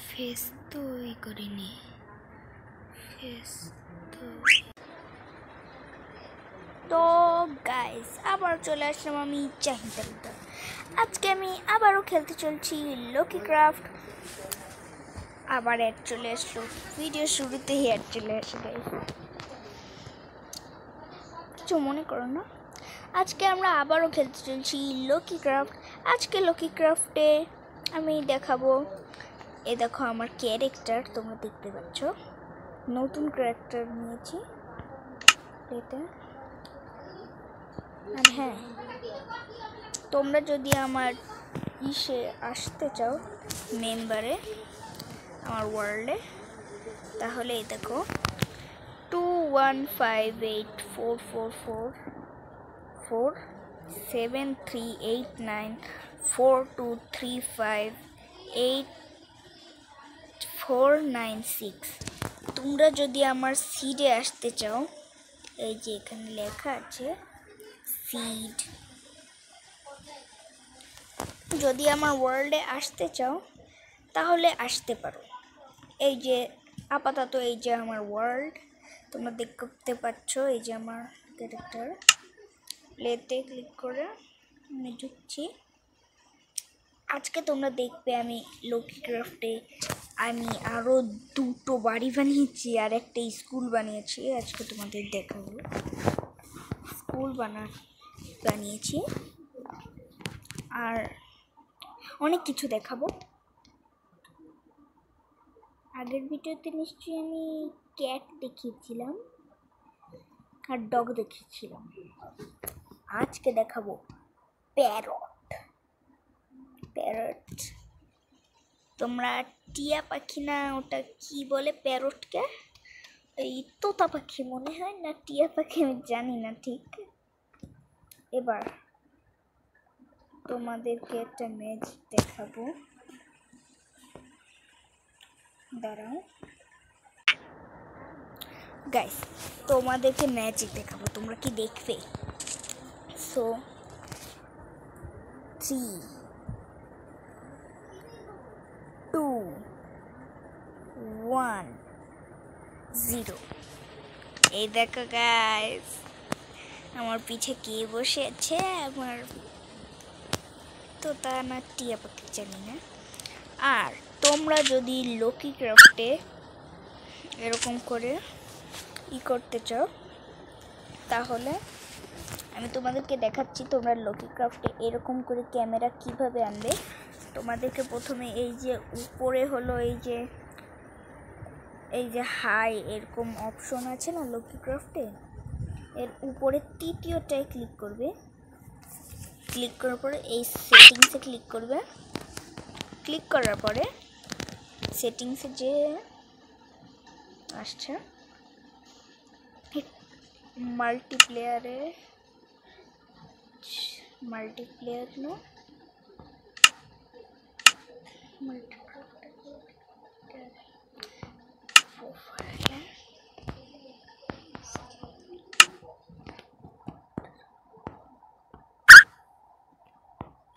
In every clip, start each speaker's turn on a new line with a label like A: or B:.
A: Face তো করিনি। Face তো গাইস আবার চলে আসলাম আমি চাহিদা। আজকে আমি আবারও খেলতে চলছি লকি ক্রাফট। আবার অ্যাড চলে আসলো, ভিডিও শুরুতেই অ্যাড চলে আসে গাইস, কিছু মনে করো না। আজকে আমরা আবারও খেলতে চলছি লকি ক্রাফট। আজকে লকি ক্রাফটে আমি দেখাবো, এ দেখো আমার ক্যারেক্টার, তোমরা দেখতে পাচ্ছ নতুন ক্যারেক্টার নিয়েছি এটা। আর হ্যাঁ, তোমরা যদি আমার ইসে আসতে চাও মেম্বারে, আমার ওয়ার্ল্ডে, তাহলে এই দেখো 215844473948 তোমরা যদি আমার সিডে আসতে চাও, এই যে এখানে লেখা আছে সিড, যদি আমার ওয়ার্ল্ডে আসতে চাও তাহলে আসতে পারো। এই যে আপাতত এই যে আমার ওয়ার্ল্ড তোমরা দেখতে পাচ্ছ, এই যে আমার ক্যারেক্টার। প্লেতে ক্লিক করে আমি ঢুকছি। আজকে তোমরা দেখবে আমি লকি ক্রাফটে আমি আরও দুটো বাড়ি বানিয়েছি আর একটা স্কুল বানিয়েছি। আজকে তোমাদের দেখাবো স্কুল বানিয়েছি আর অনেক কিছু দেখাবো। আগের ভিডিওতে নিশ্চয়ই আমি ক্যাট দেখিয়েছিলাম আর ডগ দেখিয়েছিলাম। আজকে দেখাবো প্যারট। তোমরা টিয়া পাখি না, ওটা কি বলে প্যারটকে, এই তোতা পাখি মনে হয়, না টিয়া পাখি আমি জানি না ঠিক। এবার তোমাদেরকে একটা ম্যাচ দেখাবো, দাঁড়াও গাইস, তোমাদেরকে ম্যাজিক দেখাবো, তোমরা কি দেখবে? সো 3 2 1 0। এই দেখো গাইস, আমার পিছে কে বসে আছে, আমার তোতা না টিয়া পাখি জানি না। আর তোমরা যদি লকি ক্রাফটে এরকম করে করতে চাও, তাহলে আমি তোমাদেরকে দেখাচ্ছি তোমরা লকি ক্রাফটে এরকম করে ক্যামেরা কিভাবে আনবে। তোমাদেরকে প্রথমে এই যে উপরে হলো এই যে হাই এরকম অপশন আছে না লকি ক্রাফটে, এর উপরে তৃতীয়টায় ক্লিক করবে। ক্লিক করার পরে এই সেটিংসে ক্লিক করবে। ক্লিক করার পরে সেটিংসে যে আসছে মাল্টিপ্লেয়ার নো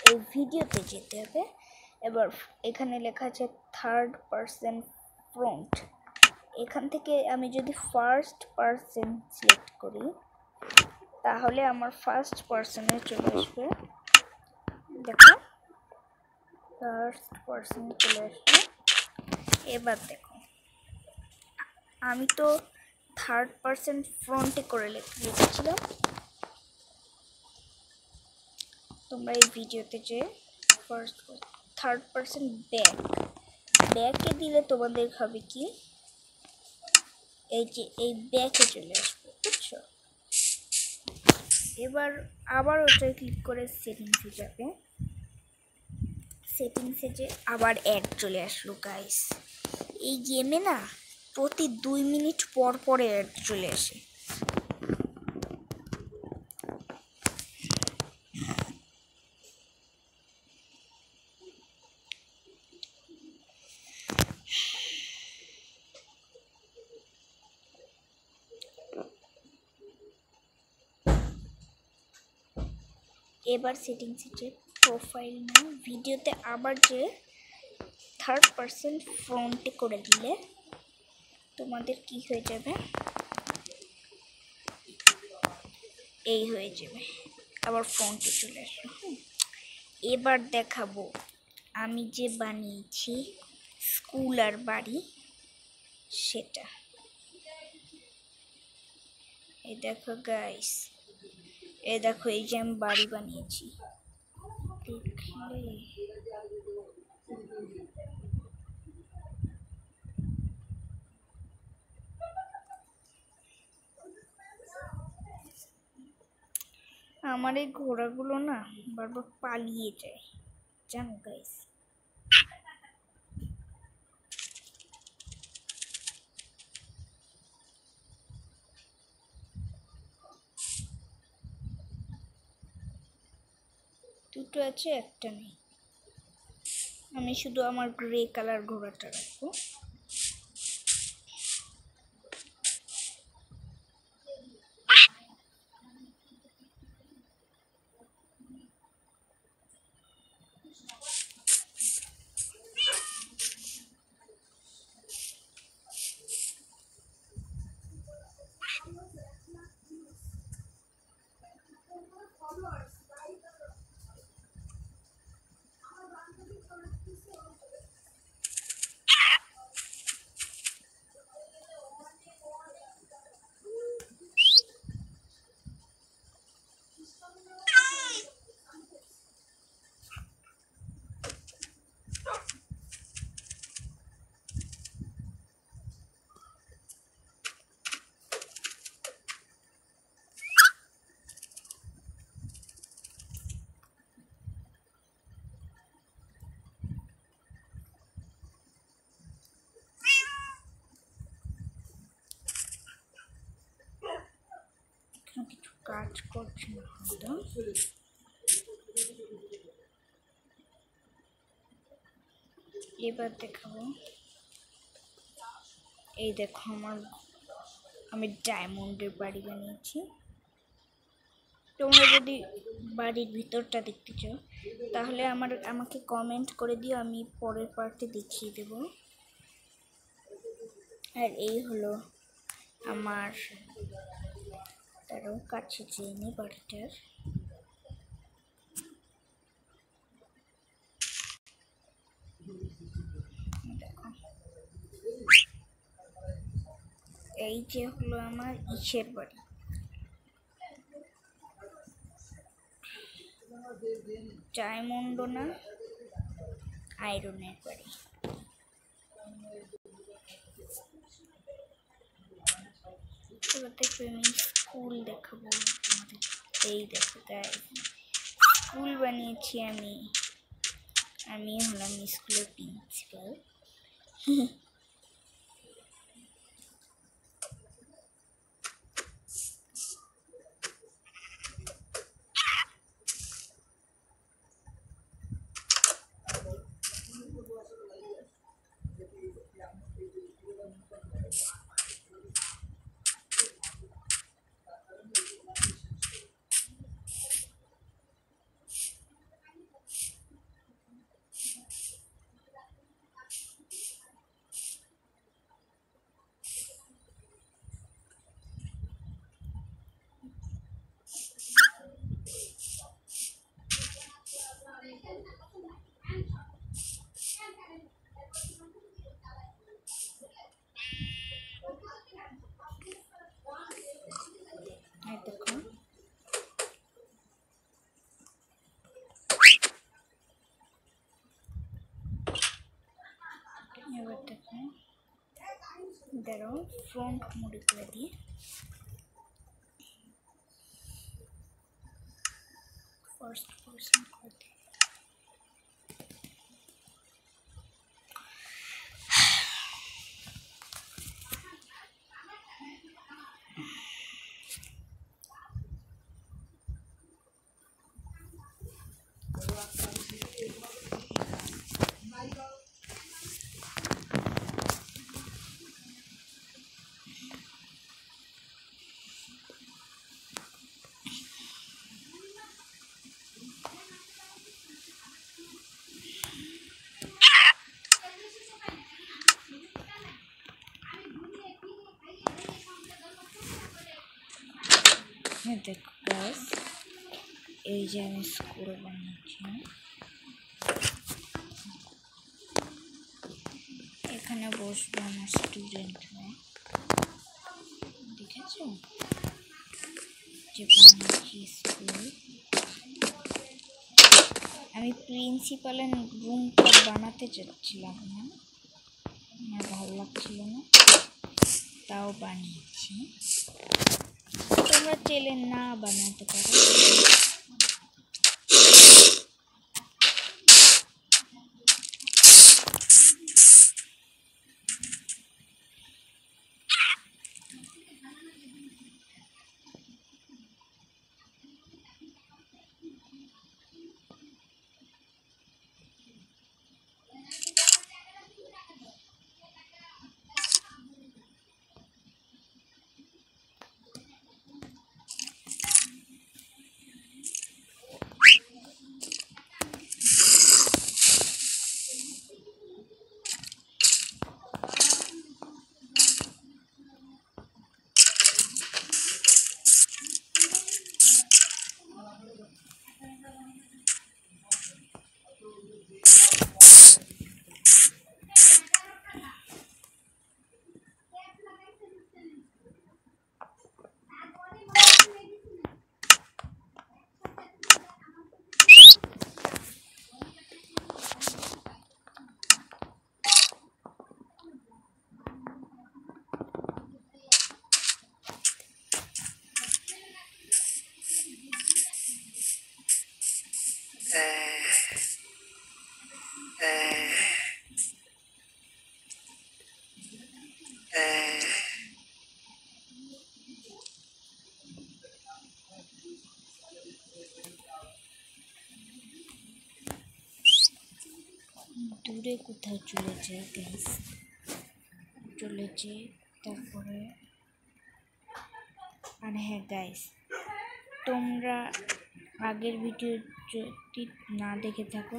A: এই ভিডিওতে যেতে হবে। এবার এখানে লেখা আছে থার্ড পারসন ফ্রন্ট। এখান থেকে আমি যদি ফার্স্ট পারসন সিলেক্ট করি, তাহলে আমার ফার্স্ট পারসনে চলে আসবে। দেখো ফার্স্ট পারসনে চলে আসবে। এবার দেখো, আমি তো থার্ড পারসন ফ্রন্টে করে লিখেছিলাম। তোমরা এই ভিডিওতে যে থার্ড পারসন ব্যাকে দিলে তোমাদের হবে কি, এই যে এই ব্যাকে চলে আসবে, বুঝছো? এবার আবার ওটায় ক্লিক করে সেটিংসে যাবে। সেটিংসে যে আবার অ্যাড চলে আসলো গাইস। এই গেমে না প্রতি 2 মিনিট পর পরে অ্যাড চলে আসে। এবার সেটিংসে যে প্রোফাইল নাও, ভিডিওতে আবার যে থার্ড পার্সন ফ্রন্টে করে দিলে তোমাদের কি হয়ে যাবে, এই হয়ে যাবে, আবার ফ্রন্টে চলে আসবে। এবার দেখাবো আমি যে বানিয়েছি স্কুল আর বাড়ি সেটা। এই দেখো গাইস, এই দেখো এই যে আমি বাড়ি বানিয়েছি, দেখলে আমার এই ঘোড়াগুলো না বারবার পালিয়ে যায়, জানো গাইস। দুটো আছে, একটা নেই। আমি শুধু আমার গ্রে কালার ঘোড়াটা রাখবো। কিছু কাজ করছে না হয়তো। এবার দেখাবো, এই দেখো আমি ডায়মন্ডের বাড়ি বানিয়েছি। তোমরা যদি বাড়ির ভিতরটা দেখতে চাও তাহলে আমাকে কমেন্ট করে দিও, আমি পরের পার্টে দেখিয়ে দেব। আর এই হলো আমার, তারও কাছে চেয়ে বাড়িটার। দেখো এই যে হলো আমার ইসের বাড়ি, ডায়মন্ড না আয়রনের বাড়ি। এবার দেখো আমি স্কুল দেখাবো তোমাদের। এই দেখো গাইস, স্কুল বানিয়েছি আমি হলাম স্কুলের প্রিন্সিপাল। দেখো এবার দেখো, দাঁড়াও ফ্রন্ট মোডে করে দিয়ে ফার্স্ট পার্সন করে দিই। দেখো গাইস, এই যে আমি স্কুল বানিয়েছি, এখানে বসবো আমার স্টুডেন্টরা, দেখেছো যে বানিয়েছি স্কুল। আমি প্রিন্সিপালের রুমটা বানাতে চাচ্ছিলাম না, আমার ভালো লাগছিল না, তাও বানিয়েছি। তোমরা চাইলে না বানাতে পারো। দূরে কোথাও চলে যায় গাইস, চলে যায়। তারপরে আর হ্যাঁ গাইস, তোমরা আগের ভিডিও যদি না দেখে থাকো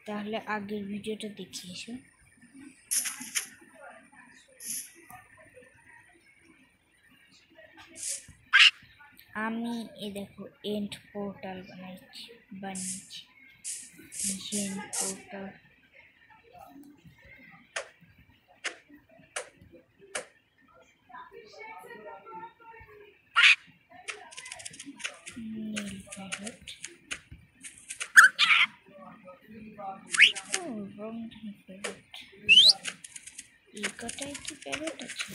A: তাহলে আগের ভিডিওটা দেখে এসো। আমি দেখো এন্ড পোর্টাল বানিয়েছি এন্ড পোর্টাল। নীল প্যারট, রং প্যারট, এই কটাই কি প্যারট আছে?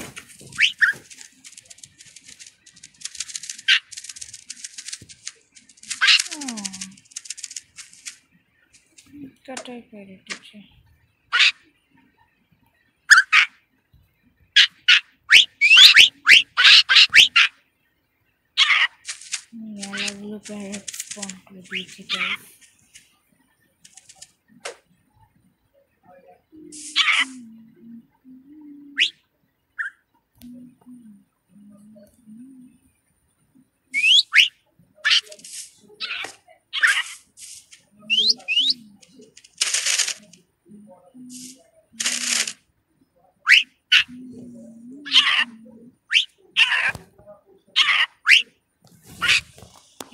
A: কটাই প্যারট আছে। মেলাগুলো প্যারট স্পন করে দিয়েছি গাইস।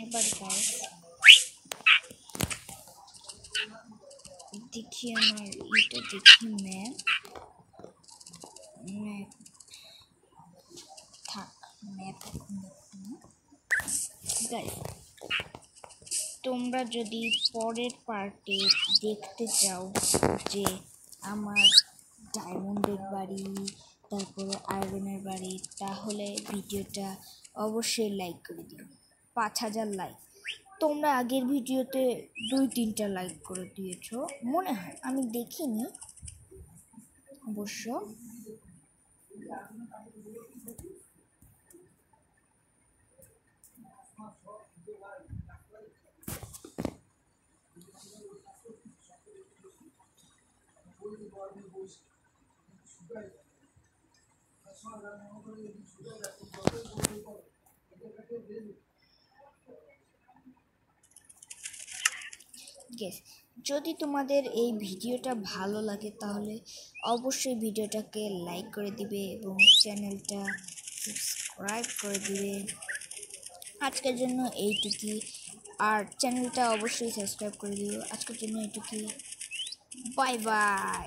A: এবার গাইস দেখি আমার এটা দেখি ম্যাপ থাক, ম্যাপ এখন গাইস। তোমরা যদি পরের পার্টে দেখতে চাও যে আমার ডায়মন্ডের বাড়ি, তারপরে আয়রনের বাড়ি, তাহলে ভিডিওটা অবশ্যই লাইক করে দিও, 5000 লাইক। তোমরা আগের ভিডিওতে 2-3টা লাইক করে দিয়েছো মনে হয়, আমি দেখিনি অবশ্য। যদি তোমাদের এই ভিডিওটা ভালো লাগে তাহলে অবশ্যই ভিডিওটাকে লাইক করে দিবে এবং চ্যানেলটা সাবস্ক্রাইব করে দিবে। আজকের জন্য এইটুকুই, আর চ্যানেলটা অবশ্যই সাবস্ক্রাইব করে দিও। আজকের জন্য এইটুকুই, বাই বাই।